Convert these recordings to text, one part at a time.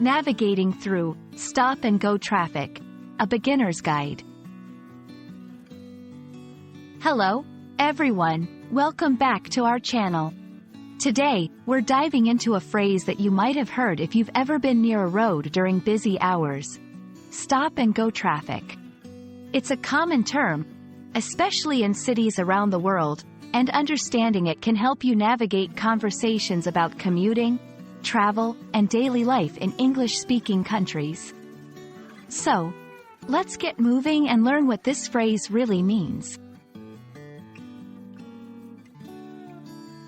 Navigating through stop-and-go traffic, a beginner's guide. Hello, everyone, welcome back to our channel. Today, we're diving into a phrase that you might have heard if you've ever been near a road during busy hours. Stop-and-go traffic. It's a common term, especially in cities around the world, and understanding it can help you navigate conversations about commuting, travel, and daily life in English-speaking countries. So, let's get moving and learn what this phrase really means.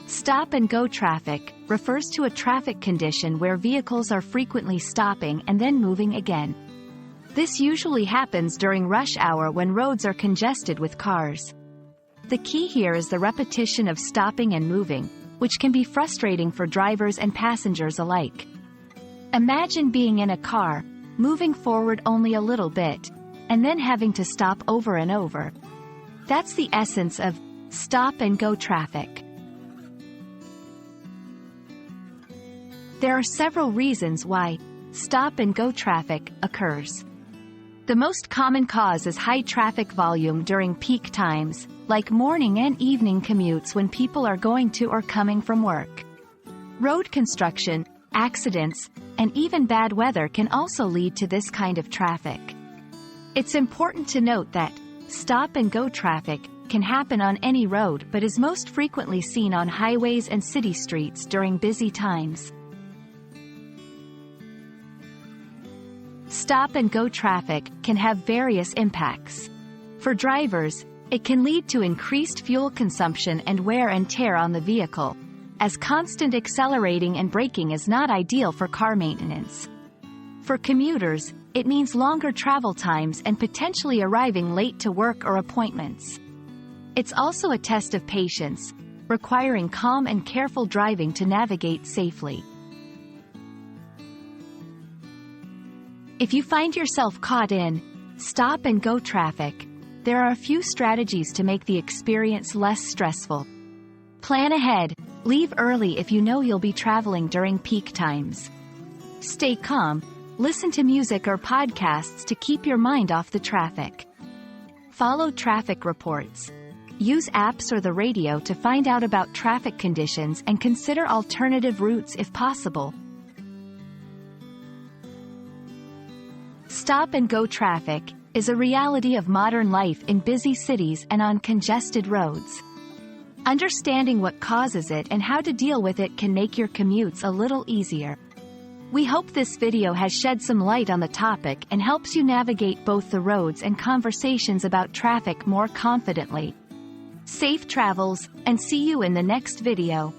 Stop-and-go traffic refers to a traffic condition where vehicles are frequently stopping and then moving again. This usually happens during rush hour when roads are congested with cars. The key here is the repetition of stopping and moving, which can be frustrating for drivers and passengers alike. Imagine being in a car, moving forward only a little bit, and then having to stop over and over. That's the essence of stop-and-go traffic. There are several reasons why stop-and-go traffic occurs. The most common cause is high traffic volume during peak times, like morning and evening commutes when people are going to or coming from work. Road construction, accidents, and even bad weather can also lead to this kind of traffic. It's important to note that stop-and-go traffic can happen on any road but is most frequently seen on highways and city streets during busy times. Stop-and-go traffic can have various impacts. For drivers, it can lead to increased fuel consumption and wear and tear on the vehicle, as constant accelerating and braking is not ideal for car maintenance. For commuters, it means longer travel times and potentially arriving late to work or appointments. It's also a test of patience, requiring calm and careful driving to navigate safely. If you find yourself caught in stop-and-go traffic, there are a few strategies to make the experience less stressful. Plan ahead, leave early if you know you'll be traveling during peak times. Stay calm, listen to music or podcasts to keep your mind off the traffic. Follow traffic reports. Use apps or the radio to find out about traffic conditions and consider alternative routes if possible. Stop-and-go traffic is a reality of modern life in busy cities and on congested roads. Understanding what causes it and how to deal with it can make your commutes a little easier. We hope this video has shed some light on the topic and helps you navigate both the roads and conversations about traffic more confidently. Safe travels, and see you in the next video.